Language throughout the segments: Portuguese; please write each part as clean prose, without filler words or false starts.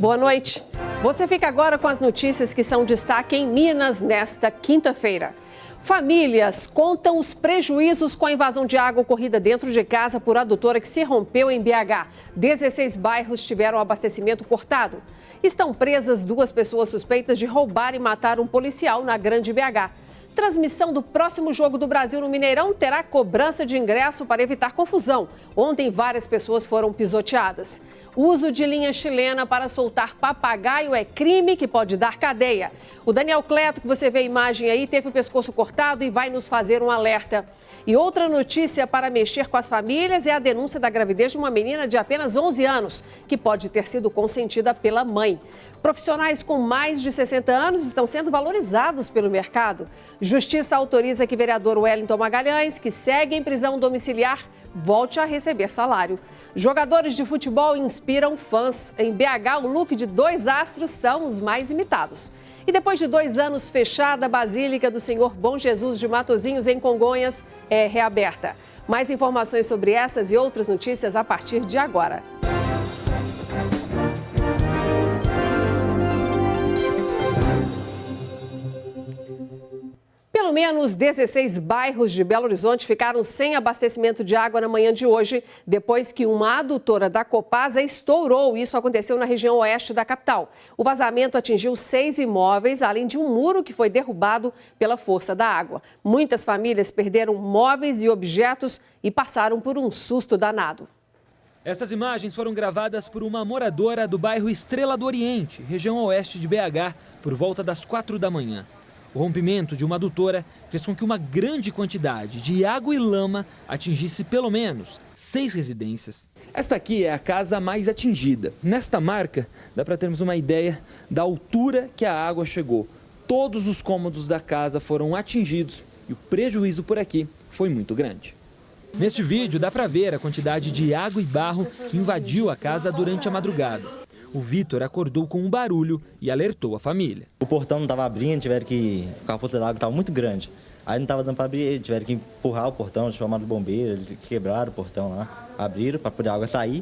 Boa noite. Você fica agora com as notícias que são destaque em Minas nesta quinta-feira. Famílias contam os prejuízos com a invasão de água ocorrida dentro de casa por adutora que se rompeu em BH. 16 bairros tiveram abastecimento cortado. Estão presas 2 pessoas suspeitas de roubar e matar um policial na Grande BH. Transmissão do próximo jogo do Brasil no Mineirão terá cobrança de ingresso para evitar confusão. Ontem, várias pessoas foram pisoteadas. Uso de linha chilena para soltar papagaio é crime que pode dar cadeia. O Daniel Cleto, que você vê a imagem aí, teve o pescoço cortado e vai nos fazer um alerta. E outra notícia para mexer com as famílias é a denúncia da gravidez de uma menina de apenas 11 anos, que pode ter sido consentida pela mãe. Profissionais com mais de 60 anos estão sendo valorizados pelo mercado. Justiça autoriza que vereador Wellington Magalhães, que segue em prisão domiciliar, volte a receber salário. Jogadores de futebol inspiram fãs. Em BH, o look de 2 astros são os mais imitados. E depois de 2 anos fechada, a Basílica do Senhor Bom Jesus de Matozinhos, em Congonhas, é reaberta. Mais informações sobre essas e outras notícias a partir de agora. Pelo menos 16 bairros de Belo Horizonte ficaram sem abastecimento de água na manhã de hoje, depois que uma adutora da Copasa estourou. Isso aconteceu na região oeste da capital. O vazamento atingiu 6 imóveis, além de um muro que foi derrubado pela força da água. Muitas famílias perderam móveis e objetos e passaram por um susto danado. Essas imagens foram gravadas por uma moradora do bairro Estrela do Oriente, região oeste de BH, por volta das 4 da manhã. O rompimento de uma adutora fez com que uma grande quantidade de água e lama atingisse pelo menos 6 residências. Esta aqui é a casa mais atingida. Nesta marca, dá para termos uma ideia da altura que a água chegou. Todos os cômodos da casa foram atingidos e o prejuízo por aqui foi muito grande. Neste vídeo dá para ver a quantidade de água e barro que invadiu a casa durante a madrugada. O Vitor acordou com um barulho e alertou a família. O portão não estava abrindo, tiveram que... a força da água estava muito grande. Aí não estava dando para abrir, tiveram que empurrar o portão, chamaram o bombeiro, eles quebraram o portão lá, abriram para poder a água sair.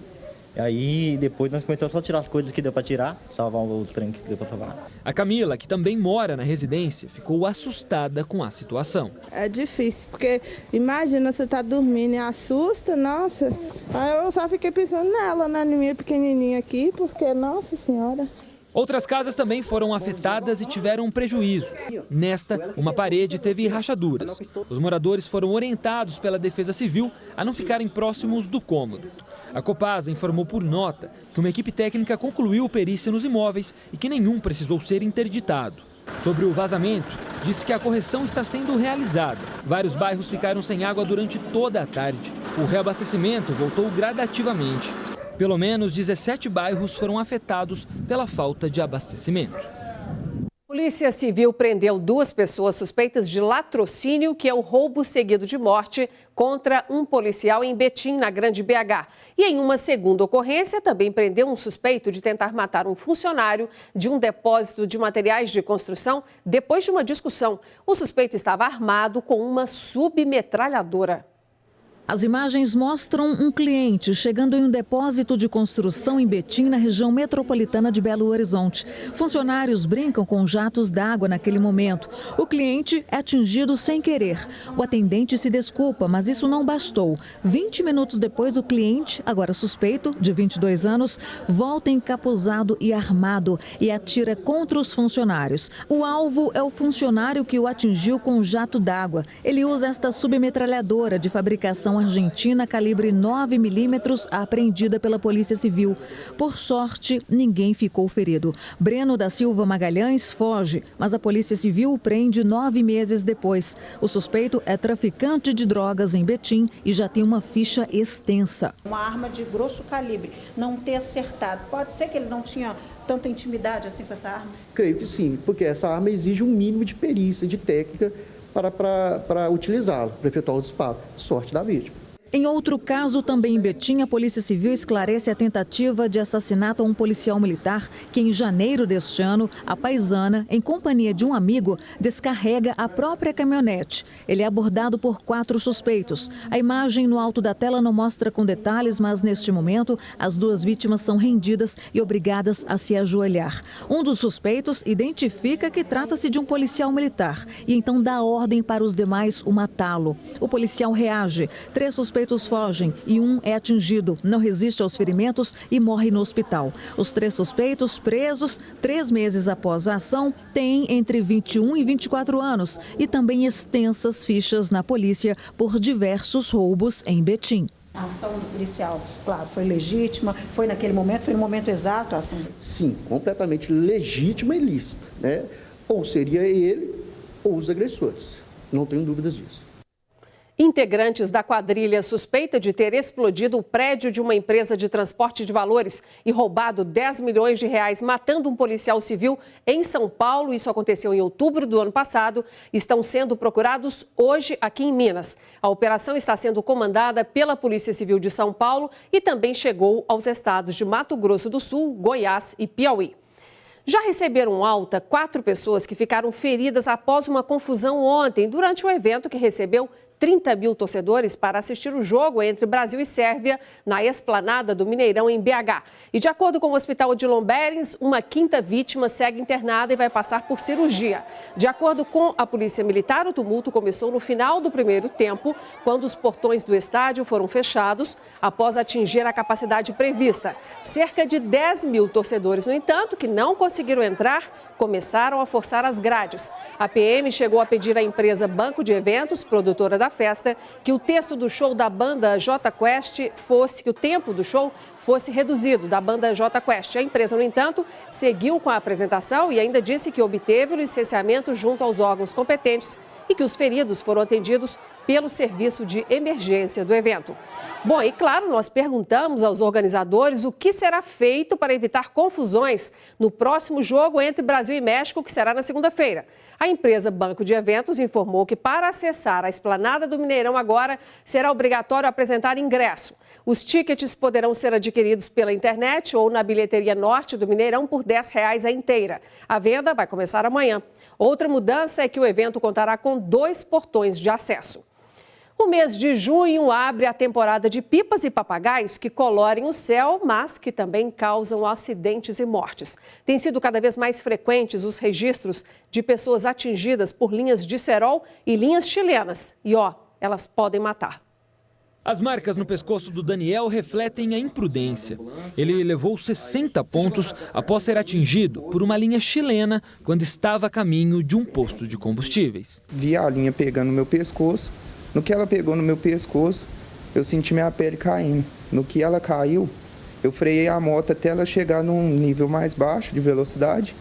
E aí depois nós começamos só a tirar as coisas que deu para tirar, salvar os trem que deu para salvar. A Camila, que também mora na residência, ficou assustada com a situação. É difícil, porque imagina você tá dormindo e assusta, nossa. Aí eu só fiquei pensando nela, na minha pequenininha aqui, porque, nossa senhora. Outras casas também foram afetadas e tiveram um prejuízo. Nesta, uma parede teve rachaduras. Os moradores foram orientados pela Defesa Civil a não ficarem próximos do cômodo. A Copasa informou por nota que uma equipe técnica concluiu perícia nos imóveis e que nenhum precisou ser interditado. Sobre o vazamento, disse que a correção está sendo realizada. Vários bairros ficaram sem água durante toda a tarde. O reabastecimento voltou gradativamente. Pelo menos 17 bairros foram afetados pela falta de abastecimento. Polícia Civil prendeu 2 pessoas suspeitas de latrocínio, que é o roubo seguido de morte, contra um policial em Betim, na Grande BH. E em uma segunda ocorrência, também prendeu um suspeito de tentar matar um funcionário de um depósito de materiais de construção depois de uma discussão. O suspeito estava armado com uma submetralhadora. As imagens mostram um cliente chegando em um depósito de construção em Betim, na região metropolitana de Belo Horizonte. Funcionários brincam com jatos d'água naquele momento. O cliente é atingido sem querer. O atendente se desculpa, mas isso não bastou. 20 minutos depois, o cliente, agora suspeito, de 22 anos, volta encapuzado e armado e atira contra os funcionários. O alvo é o funcionário que o atingiu com um jato d'água. Ele usa esta submetralhadora de fabricação argentina calibre 9 milímetros, apreendida pela Polícia Civil. Por sorte, ninguém ficou ferido. Breno da Silva Magalhães foge, mas a Polícia Civil o prende 9 meses depois. O suspeito é traficante de drogas em Betim e já tem uma ficha extensa. Uma arma de grosso calibre, não ter acertado. Pode ser que ele não tinha tanta intimidade assim com essa arma? Creio que sim, porque essa arma exige um mínimo de perícia, de técnica para utilizá-la, para efetuar o disparo. Sorte da vítima. Em outro caso, também em Betim, a Polícia Civil esclarece a tentativa de assassinato a um policial militar que, em janeiro deste ano, a paisana, em companhia de um amigo, descarrega a própria caminhonete. Ele é abordado por 4 suspeitos. A imagem no alto da tela não mostra com detalhes, mas neste momento, as 2 vítimas são rendidas e obrigadas a se ajoelhar. Um dos suspeitos identifica que trata-se de um policial militar e então dá ordem para os demais o matá-lo. O policial reage. 3 suspeitos fogem e um é atingido, não resiste aos ferimentos e morre no hospital. Os 3 suspeitos presos, 3 meses após a ação, têm entre 21 e 24 anos e também extensas fichas na polícia por diversos roubos em Betim. A ação do policial, claro, foi legítima, foi naquele momento, foi no momento exato a ação dele? Sim, completamente legítima e lícita, né? Ou seria ele ou os agressores. Não tenho dúvidas disso. Integrantes da quadrilha suspeita de ter explodido o prédio de uma empresa de transporte de valores e roubado 10 milhões de reais, matando um policial civil em São Paulo, isso aconteceu em outubro do ano passado, estão sendo procurados hoje aqui em Minas. A operação está sendo comandada pela Polícia Civil de São Paulo e também chegou aos estados de Mato Grosso do Sul, Goiás e Piauí. Já receberam alta 4 pessoas que ficaram feridas após uma confusão ontem, durante um evento que recebeu 30 mil torcedores para assistir o jogo entre Brasil e Sérvia na esplanada do Mineirão, em BH. E de acordo com o Hospital Odilon Berens, uma 5ª vítima segue internada e vai passar por cirurgia. De acordo com a Polícia Militar, o tumulto começou no final do primeiro tempo, quando os portões do estádio foram fechados após atingir a capacidade prevista. Cerca de 10 mil torcedores, no entanto, que não conseguiram entrar, começaram a forçar as grades. A PM chegou a pedir à empresa Banco de Eventos, produtora da festa, que o texto do show da banda Jota Quest que o tempo do show fosse reduzido, da banda Jota Quest. A empresa, no entanto, seguiu com a apresentação e ainda disse que obteve o licenciamento junto aos órgãos competentes e que os feridos foram atendidos pelo serviço de emergência do evento. Bom, e claro, nós perguntamos aos organizadores o que será feito para evitar confusões no próximo jogo entre Brasil e México, que será na segunda-feira. A empresa Banco de Eventos informou que para acessar a esplanada do Mineirão agora será obrigatório apresentar ingresso. Os tickets poderão ser adquiridos pela internet ou na bilheteria norte do Mineirão por R$10 a inteira. A venda vai começar amanhã. Outra mudança é que o evento contará com 2 portões de acesso. O mês de junho abre a temporada de pipas e papagaios que colorem o céu, mas que também causam acidentes e mortes. Tem sido cada vez mais frequentes os registros de pessoas atingidas por linhas de cerol e linhas chilenas. E elas podem matar. As marcas no pescoço do Daniel refletem a imprudência. Ele levou 60 pontos após ser atingido por uma linha chilena quando estava a caminho de um posto de combustíveis. Vi a linha pegando no meu pescoço. No que ela pegou no meu pescoço, eu senti minha pele caindo. No que ela caiu, eu freiei a moto até ela chegar num nível mais baixo de velocidade.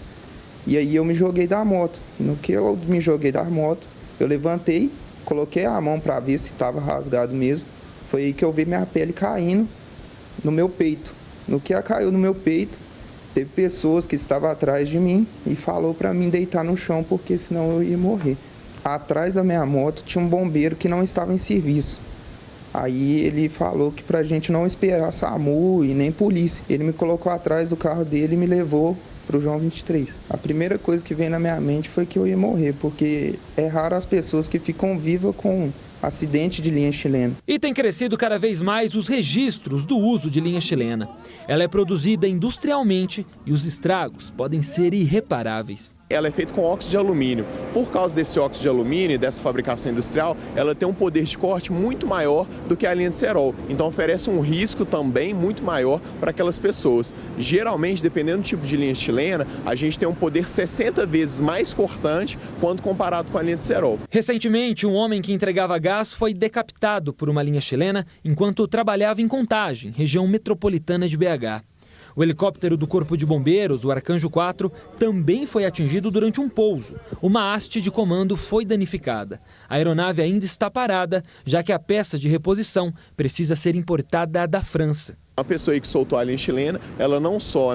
E aí eu me joguei da moto. No que eu me joguei da moto, eu levantei, coloquei a mão para ver se estava rasgado mesmo. Foi aí que eu vi minha pele caindo no meu peito. No que ela caiu no meu peito, teve pessoas que estavam atrás de mim e falou para mim deitar no chão, porque senão eu ia morrer. Atrás da minha moto tinha um bombeiro que não estava em serviço. Aí ele falou que pra gente não esperar SAMU e nem polícia. Ele me colocou atrás do carro dele e me levou pro João 23. A primeira coisa que veio na minha mente foi que eu ia morrer, porque é raro as pessoas que ficam vivas com acidente de linha chilena. E tem crescido cada vez mais os registros do uso de linha chilena. Ela é produzida industrialmente e os estragos podem ser irreparáveis. Ela é feita com óxido de alumínio. Por causa desse óxido de alumínio e dessa fabricação industrial, ela tem um poder de corte muito maior do que a linha de cerol. Então oferece um risco também muito maior para aquelas pessoas. Geralmente, dependendo do tipo de linha chilena, a gente tem um poder 60 vezes mais cortante quando comparado com a linha de cerol. Recentemente, um homem que entregava gás foi decapitado por uma linha chilena enquanto trabalhava em Contagem, região metropolitana de BH. O helicóptero do Corpo de Bombeiros, o Arcanjo 4, também foi atingido durante um pouso. Uma haste de comando foi danificada. A aeronave ainda está parada, já que a peça de reposição precisa ser importada da França. A pessoa aí que soltou a linha chilena, ela não só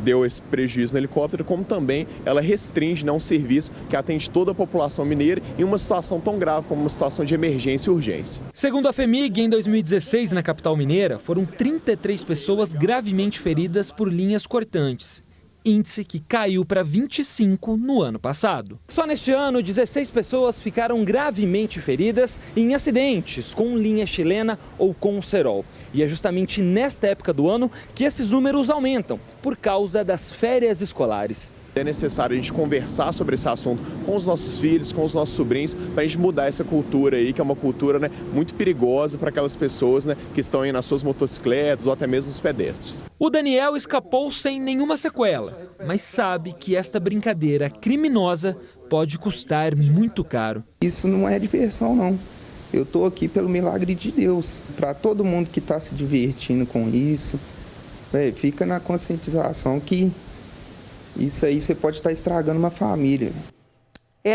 deu esse prejuízo no helicóptero, como também ela restringe um serviço que atende toda a população mineira em uma situação tão grave como uma situação de emergência e urgência. Segundo a FEMIG, em 2016, na capital mineira, foram 33 pessoas gravemente feridas por linhas cortantes. Índice que caiu para 25 no ano passado. Só neste ano, 16 pessoas ficaram gravemente feridas em acidentes com linha chilena ou com cerol. E é justamente nesta época do ano que esses números aumentam, por causa das férias escolares. É necessário a gente conversar sobre esse assunto com os nossos filhos, com os nossos sobrinhos, para a gente mudar essa cultura aí, que é uma cultura muito perigosa para aquelas pessoas que estão aí nas suas motocicletas ou até mesmo os pedestres. O Daniel escapou sem nenhuma sequela, mas sabe que esta brincadeira criminosa pode custar muito caro. Isso não é diversão, não. Eu estou aqui pelo milagre de Deus. Para todo mundo que está se divertindo com isso, fica na conscientização que isso aí você pode estar estragando uma família.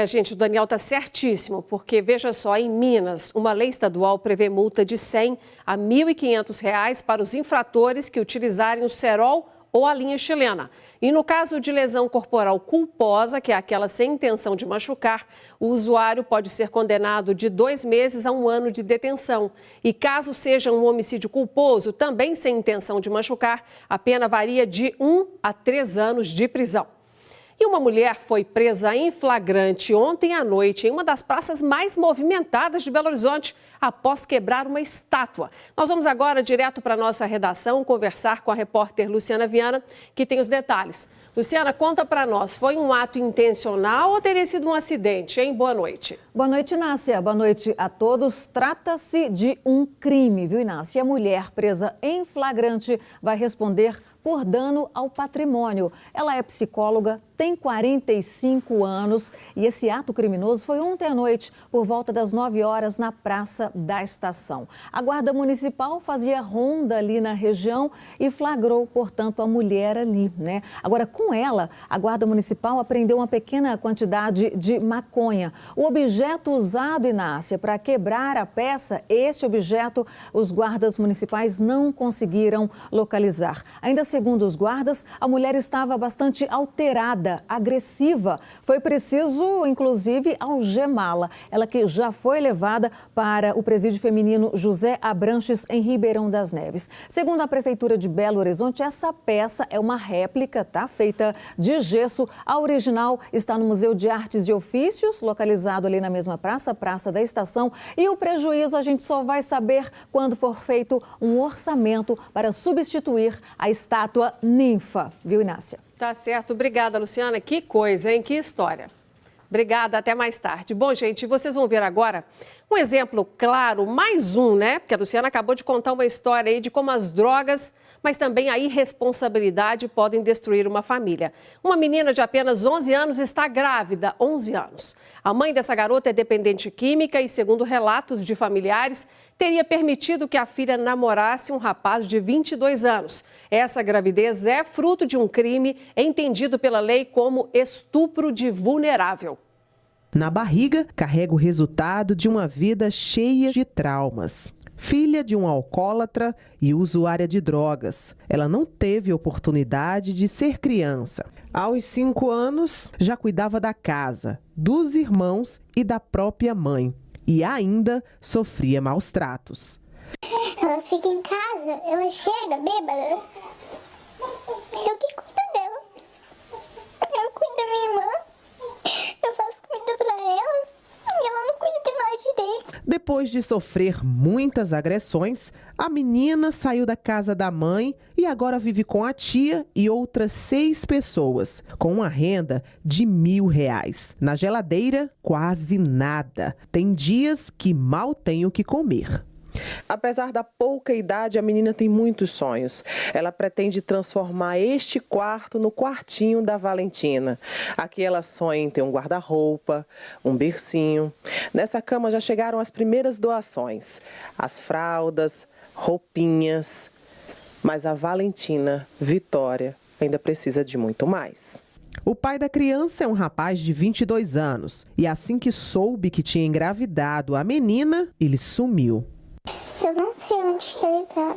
Gente, o Daniel está certíssimo, porque veja só, em Minas, uma lei estadual prevê multa de R$100 a R$ 1.500 para os infratores que utilizarem o cerol ou a linha chilena. E no caso de lesão corporal culposa, que é aquela sem intenção de machucar, o usuário pode ser condenado de 2 meses a 1 ano de detenção. E caso seja um homicídio culposo, também sem intenção de machucar, a pena varia de 1 a 3 anos de prisão. E uma mulher foi presa em flagrante ontem à noite em uma das praças mais movimentadas de Belo Horizonte, após quebrar uma estátua. Nós vamos agora direto para a nossa redação conversar com a repórter Luciana Viana, que tem os detalhes. Luciana, conta para nós, foi um ato intencional ou teria sido um acidente, hein? Boa noite. Boa noite, Inácia. Boa noite a todos. Trata-se de um crime, viu, Inácia? A mulher presa em flagrante vai responder por dano ao patrimônio. Ela é psicóloga, tem 45 anos e esse ato criminoso foi ontem à noite, por volta das 9 horas, na Praça da Estação. A Guarda Municipal fazia ronda ali na região e flagrou, portanto, a mulher ali, né? Agora, com ela, a Guarda Municipal apreendeu uma pequena quantidade de maconha. O objeto usado, Inácia, para quebrar a peça, esse objeto, os guardas municipais não conseguiram localizar. Ainda segundo os guardas, a mulher estava bastante alterada, agressiva. Foi preciso, inclusive, algemá-la. Ela que já foi levada para o presídio feminino José Abranches, em Ribeirão das Neves. Segundo a Prefeitura de Belo Horizonte, essa peça é uma réplica, tá? Feita de gesso. A original está no Museu de Artes e Ofícios, localizado ali na mesma praça, Praça da Estação. E o prejuízo a gente só vai saber quando for feito um orçamento para substituir a estátua ninfa, viu, Inácia? Tá certo, obrigada, Luciana. Que coisa, hein? Que história. Obrigada, até mais tarde. Bom, gente, vocês vão ver agora um exemplo claro, mais um, né? Porque a Luciana acabou de contar uma história aí de como as drogas, mas também a irresponsabilidade podem destruir uma família. Uma menina de apenas 11 anos está grávida, 11 anos. A mãe dessa garota é dependente química e, segundo relatos de familiares, teria permitido que a filha namorasse um rapaz de 22 anos. Essa gravidez é fruto de um crime entendido pela lei como estupro de vulnerável. Na barriga, carrega o resultado de uma vida cheia de traumas. Filha de um alcoólatra e usuária de drogas, ela não teve oportunidade de ser criança. Aos 5 anos, já cuidava da casa, dos irmãos e da própria mãe. E ainda sofria maus tratos. Ela fica em casa, ela chega bêbada. Eu que cuido dela. Eu cuido da minha irmã. Eu faço comida pra ela. E ela não cuida de nós direito. Depois de sofrer muitas agressões, a menina saiu da casa da mãe e agora vive com a tia e outras 6 pessoas, com uma renda de R$1.000. Na geladeira, quase nada. Tem dias que mal tem o que comer. Apesar da pouca idade, a menina tem muitos sonhos. Ela pretende transformar este quarto no quartinho da Valentina. Aqui ela sonha em ter um guarda-roupa, um bercinho. Nessa cama já chegaram as primeiras doações. As fraldas, roupinhas. Mas a Valentina, Vitória, ainda precisa de muito mais. O pai da criança é um rapaz de 22 anos. E assim que soube que tinha engravidado a menina, ele sumiu. Eu não sei onde que ele tá.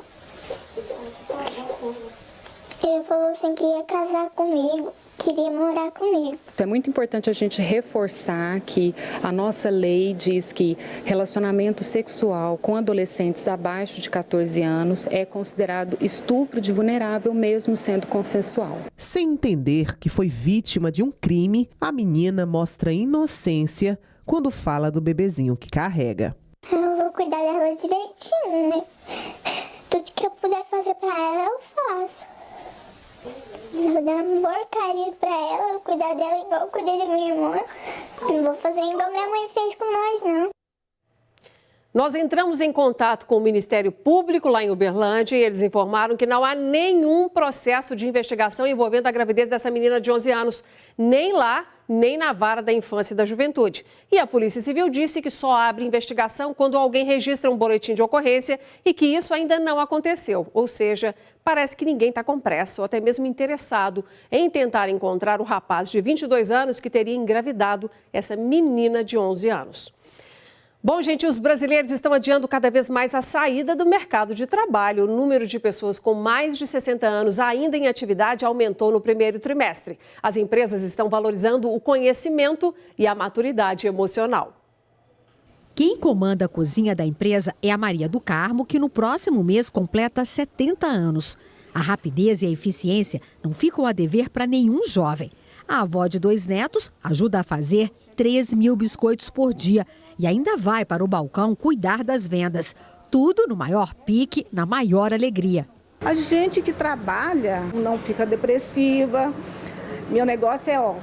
Ele falou assim que ia casar comigo, queria morar comigo. É muito importante a gente reforçar que a nossa lei diz que relacionamento sexual com adolescentes abaixo de 14 anos é considerado estupro de vulnerável, mesmo sendo consensual. Sem entender que foi vítima de um crime, a menina mostra inocência quando fala do bebezinho que carrega. Eu vou cuidar dela direitinho, né? Tudo que eu puder fazer pra ela, eu faço. Eu vou dar uma boa carinho pra ela, eu vou cuidar dela igual eu cuidei da minha irmã. Não vou fazer igual minha mãe fez com nós, não. Nós entramos em contato com o Ministério Público lá em Uberlândia e eles informaram que não há nenhum processo de investigação envolvendo a gravidez dessa menina de 11 anos, nem lá, nem na Vara da Infância e da Juventude. E a Polícia Civil disse que só abre investigação quando alguém registra um boletim de ocorrência e que isso ainda não aconteceu. Ou seja, parece que ninguém está com pressa ou até mesmo interessado em tentar encontrar o rapaz de 22 anos que teria engravidado essa menina de 11 anos. Bom, gente, os brasileiros estão adiando cada vez mais a saída do mercado de trabalho. O número de pessoas com mais de 60 anos ainda em atividade aumentou no primeiro trimestre. As empresas estão valorizando o conhecimento e a maturidade emocional. Quem comanda a cozinha da empresa é a Maria do Carmo, que no próximo mês completa 70 anos. A rapidez e a eficiência não ficam a dever para nenhum jovem. A avó de 2 netos ajuda a fazer 3.000 biscoitos por dia e ainda vai para o balcão cuidar das vendas. Tudo no maior pique, na maior alegria. A gente que trabalha não fica depressiva. Meu negócio é,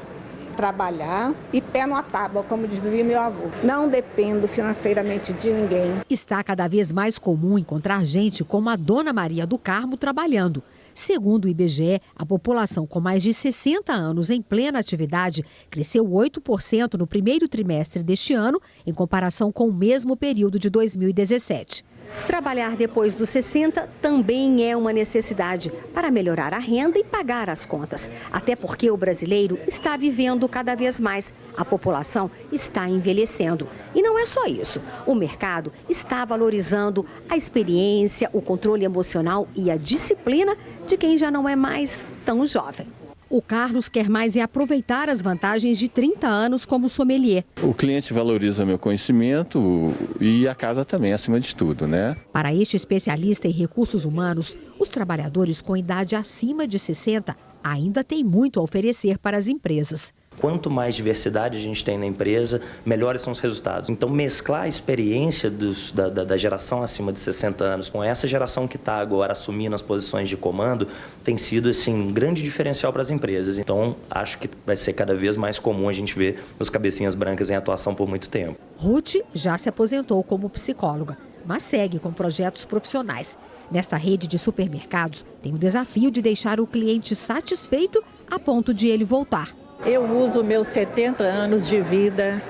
trabalhar e pé numa tábua, como dizia meu avô. Não dependo financeiramente de ninguém. Está cada vez mais comum encontrar gente como a dona Maria do Carmo trabalhando. Segundo o IBGE, a população com mais de 60 anos em plena atividade cresceu 8% no primeiro trimestre deste ano, em comparação com o mesmo período de 2017. Trabalhar depois dos 60 também é uma necessidade para melhorar a renda e pagar as contas. Até porque o brasileiro está vivendo cada vez mais. A população está envelhecendo. E não é só isso. O mercado está valorizando a experiência, o controle emocional e a disciplina de quem já não é mais tão jovem. O Carlos quer mais aproveitar as vantagens de 30 anos como sommelier. O cliente valoriza meu conhecimento e a casa também, acima de tudo, né? Para este especialista em recursos humanos, os trabalhadores com idade acima de 60 ainda têm muito a oferecer para as empresas. Quanto mais diversidade a gente tem na empresa, melhores são os resultados. Então, mesclar a experiência da geração acima de 60 anos com essa geração que está agora assumindo as posições de comando tem sido assim, um grande diferencial para as empresas. Então, acho que vai ser cada vez mais comum a gente ver os cabecinhas brancas em atuação por muito tempo. Ruth já se aposentou como psicóloga, mas segue com projetos profissionais. Nesta rede de supermercados, tem o desafio de deixar o cliente satisfeito a ponto de ele voltar. Eu uso meus 70 anos de vida,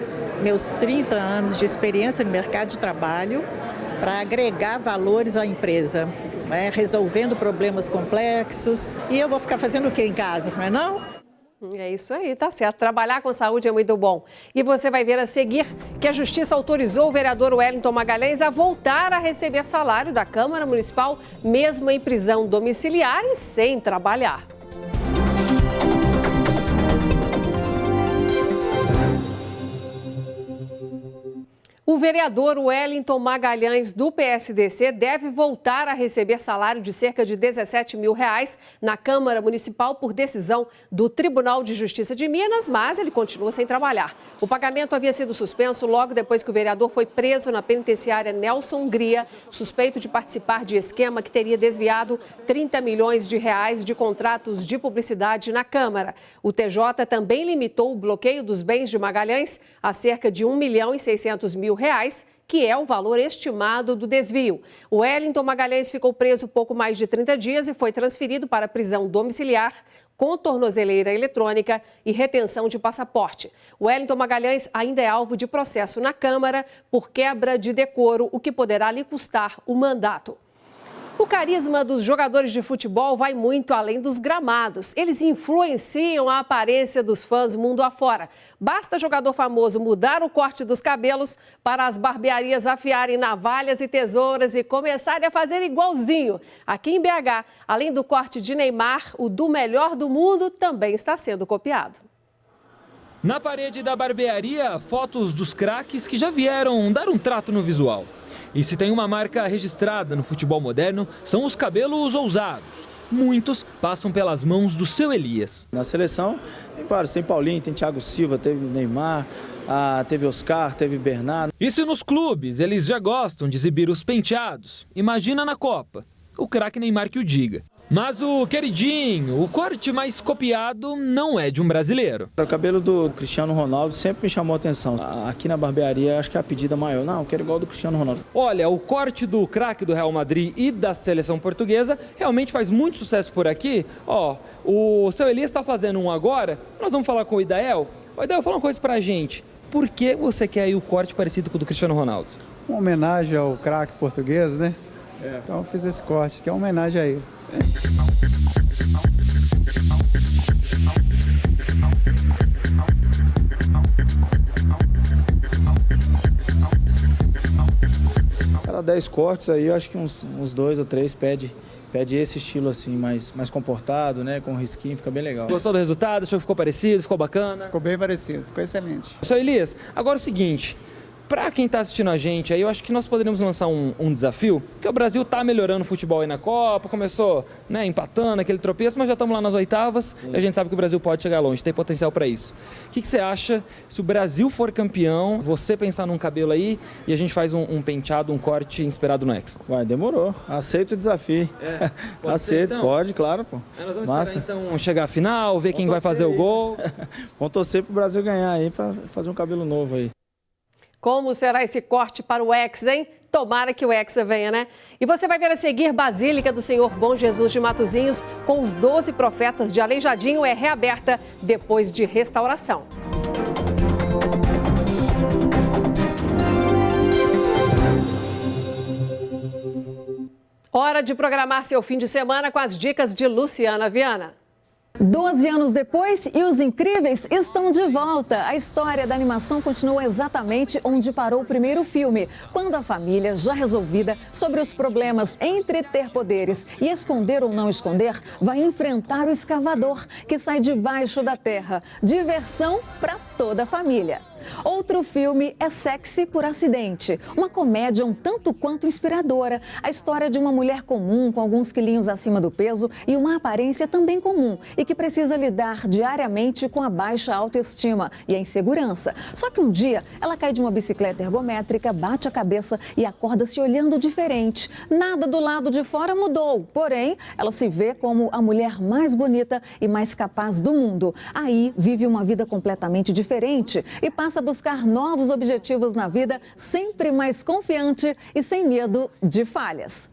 meus 30 anos de experiência no mercado de trabalho para agregar valores à empresa, né? Resolvendo problemas complexos. E eu vou ficar fazendo o que em casa, não é não? É isso aí, tá certo. Trabalhar com saúde é muito bom. E você vai ver a seguir que a Justiça autorizou o vereador Wellington Magalhães a voltar a receber salário da Câmara Municipal, mesmo em prisão domiciliar e sem trabalhar. O vereador Wellington Magalhães, do PSDC, deve voltar a receber salário de cerca de R$17 mil na Câmara Municipal por decisão do Tribunal de Justiça de Minas, mas ele continua sem trabalhar. O pagamento havia sido suspenso logo depois que o vereador foi preso na penitenciária Nelson Hungria, suspeito de participar de esquema que teria desviado R$30 milhões de contratos de publicidade na Câmara. O TJ também limitou o bloqueio dos bens de Magalhães a cerca de R$1.600.000, que é o valor estimado do desvio. O Wellington Magalhães ficou preso pouco mais de 30 dias e foi transferido para prisão domiciliar com tornozeleira eletrônica e retenção de passaporte. O Wellington Magalhães ainda é alvo de processo na Câmara por quebra de decoro, o que poderá lhe custar o mandato. O carisma dos jogadores de futebol vai muito além dos gramados. Eles influenciam a aparência dos fãs mundo afora. Basta jogador famoso mudar o corte dos cabelos para as barbearias afiarem navalhas e tesouras e começarem a fazer igualzinho. Aqui em BH, além do corte de Neymar, o do melhor do mundo também está sendo copiado. Na parede da barbearia, fotos dos craques que já vieram dar um trato no visual. E se tem uma marca registrada no futebol moderno, são os cabelos ousados. Muitos passam pelas mãos do seu Elias. Na seleção, tem vários. Tem Paulinho, tem Thiago Silva, teve Neymar, teve Oscar, teve Bernardo. E se nos clubes eles já gostam de exibir os penteados, imagina na Copa. O craque Neymar que o diga. Mas o queridinho, o corte mais copiado, não é de um brasileiro. O cabelo do Cristiano Ronaldo sempre me chamou a atenção. Aqui na barbearia, acho que é a pedida maior. Não, eu quero igual do Cristiano Ronaldo. Olha, o corte do craque do Real Madrid e da seleção portuguesa realmente faz muito sucesso por aqui. Ó, o seu Elias está fazendo um agora. Nós vamos falar com o Idael. O Idael, fala uma coisa pra gente. Por que você quer aí o corte parecido com o do Cristiano Ronaldo? Uma homenagem ao craque português, né? Então eu fiz esse corte, que é uma homenagem a ele. Cada 10 cortes aí, eu acho que uns 2 ou 3 pede esse estilo assim, mais comportado, né? Com risquinho, fica bem legal. Gostou do resultado? Achou que ficou parecido? Ficou bacana? Ficou bem parecido, ficou excelente. Seu Elias, agora é o seguinte... Para quem está assistindo a gente aí, eu acho que nós poderíamos lançar um desafio, porque o Brasil está melhorando o futebol aí na Copa, começou, né, empatando aquele tropeço, mas já estamos lá nas oitavas. Sim. E a gente sabe que o Brasil pode chegar longe, tem potencial para isso. O que você acha se o Brasil for campeão, você pensar num cabelo aí e a gente faz um penteado, um corte inspirado no Hexa? Vai, demorou. Aceito o desafio. Aceito, então? Pode, claro, pô. Nós vamos esperar então chegar à final, ver quem vai fazer o gol. Vamos torcer pro Brasil ganhar aí, para fazer um cabelo novo aí. Como será esse corte para o Hexa, hein? Tomara que o Hexa venha, né? E você vai ver a seguir, Basílica do Senhor Bom Jesus de Matozinhos, com os 12 profetas de Aleijadinho, é reaberta depois de restauração. Hora de programar seu fim de semana com as dicas de Luciana Viana. 12 anos depois e os incríveis estão de volta. A história da animação continua exatamente onde parou o primeiro filme, quando a família, já resolvida sobre os problemas entre ter poderes e esconder ou não esconder, vai enfrentar o escavador que sai debaixo da terra. Diversão para toda a família. Outro filme é Sexy por Acidente, uma comédia um tanto quanto inspiradora. A história de uma mulher comum com alguns quilinhos acima do peso e uma aparência também comum e que precisa lidar diariamente com a baixa autoestima e a insegurança. Só que um dia ela cai de uma bicicleta ergométrica, bate a cabeça e acorda se olhando diferente. Nada do lado de fora mudou, porém ela se vê como a mulher mais bonita e mais capaz do mundo. Aí vive uma vida completamente diferente e passa a buscar novos objetivos na vida, sempre mais confiante e sem medo de falhas.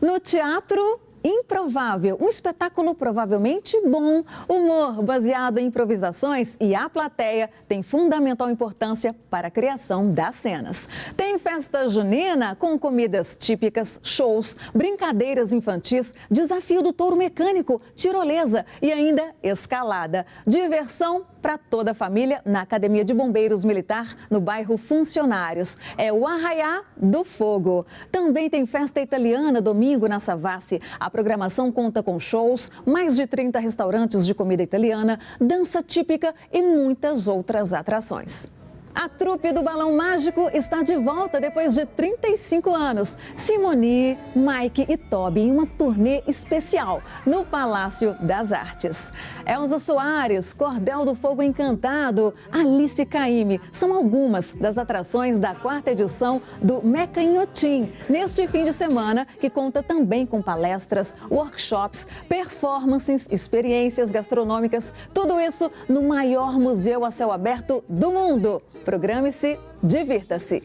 No teatro, Improvável, um espetáculo provavelmente bom, humor baseado em improvisações e a plateia tem fundamental importância para a criação das cenas. Tem festa junina com comidas típicas, shows, brincadeiras infantis, desafio do touro mecânico, tirolesa e ainda escalada. Diversão para toda a família na Academia de Bombeiros Militar, no bairro Funcionários. É o Arraiá do Fogo. Também tem festa italiana domingo na Savassi. A programação conta com shows, mais de 30 restaurantes de comida italiana, dança típica e muitas outras atrações. A trupe do Balão Mágico está de volta depois de 35 anos. Simoni, Mike e Toby em uma turnê especial no Palácio das Artes. Elza Soares, Cordel do Fogo Encantado, Alice Caymmi são algumas das atrações da 4ª edição do Mecanhotim, neste fim de semana, que conta também com palestras, workshops, performances, experiências gastronômicas, tudo isso no maior museu a céu aberto do mundo. Programe-se, divirta-se.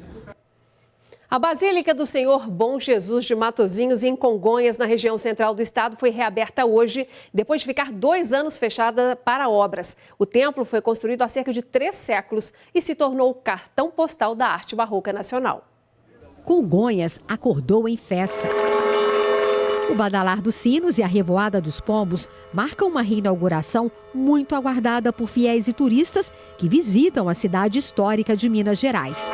A Basílica do Senhor Bom Jesus de Matozinhos, em Congonhas, na região central do estado, foi reaberta hoje, depois de ficar 2 anos fechada para obras. O templo foi construído há cerca de 3 séculos e se tornou o cartão postal da arte barroca nacional. Congonhas acordou em festa. O badalar dos sinos e a revoada dos pombos marcam uma reinauguração muito aguardada por fiéis e turistas que visitam a cidade histórica de Minas Gerais.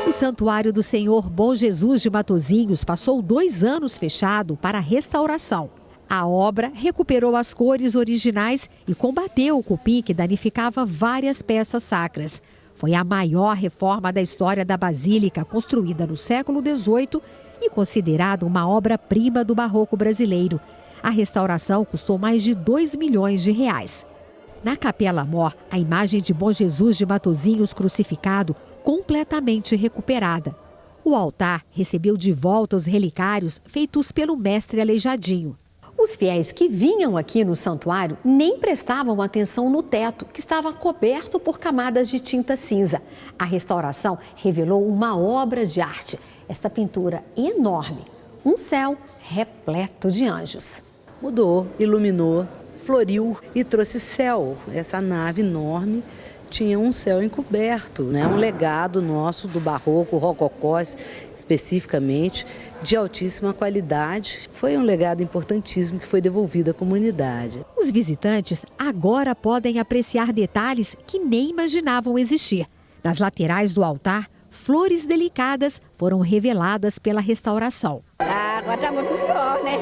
O Santuário do Senhor Bom Jesus de Matosinhos passou 2 anos fechado para restauração. A obra recuperou as cores originais e combateu o cupim que danificava várias peças sacras. Foi a maior reforma da história da Basílica, construída no século XVIII e considerada uma obra-prima do barroco brasileiro. A restauração custou mais de R$2 milhões. Na Capela Mor, a imagem de Bom Jesus de Matosinhos crucificado, completamente recuperada. O altar recebeu de volta os relicários feitos pelo mestre Aleijadinho. Os fiéis que vinham aqui no santuário nem prestavam atenção no teto, que estava coberto por camadas de tinta cinza. A restauração revelou uma obra de arte. Esta pintura enorme, um céu repleto de anjos. Mudou, iluminou, floriu e trouxe céu. Essa nave enorme tinha um céu encoberto, né? Um legado nosso do barroco, rococó especificamente, de altíssima qualidade. Foi um legado importantíssimo que foi devolvido à comunidade. Os visitantes agora podem apreciar detalhes que nem imaginavam existir. Nas laterais do altar, flores delicadas foram reveladas pela restauração. Agora está muito melhor, né?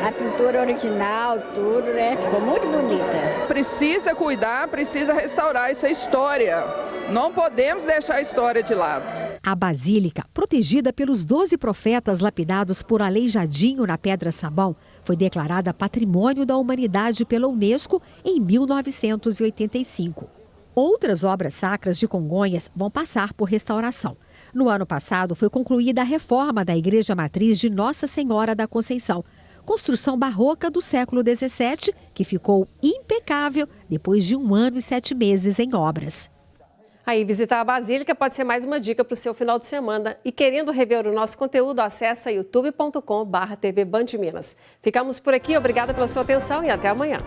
A pintura original, tudo, né? Ficou muito bonita. Precisa cuidar, precisa restaurar essa história. Não podemos deixar a história de lado. A Basílica, protegida pelos 12 profetas lapidados por Aleijadinho na Pedra Sabão, foi declarada Patrimônio da Humanidade pela Unesco em 1985. Outras obras sacras de Congonhas vão passar por restauração. No ano passado, foi concluída a reforma da Igreja Matriz de Nossa Senhora da Conceição, construção barroca do século XVII, que ficou impecável depois de 1 ano e 7 meses em obras. Aí, visitar a Basílica pode ser mais uma dica para o seu final de semana. E querendo rever o nosso conteúdo, acesse youtube.com/tvBandMinas. Ficamos por aqui, obrigada pela sua atenção e até amanhã.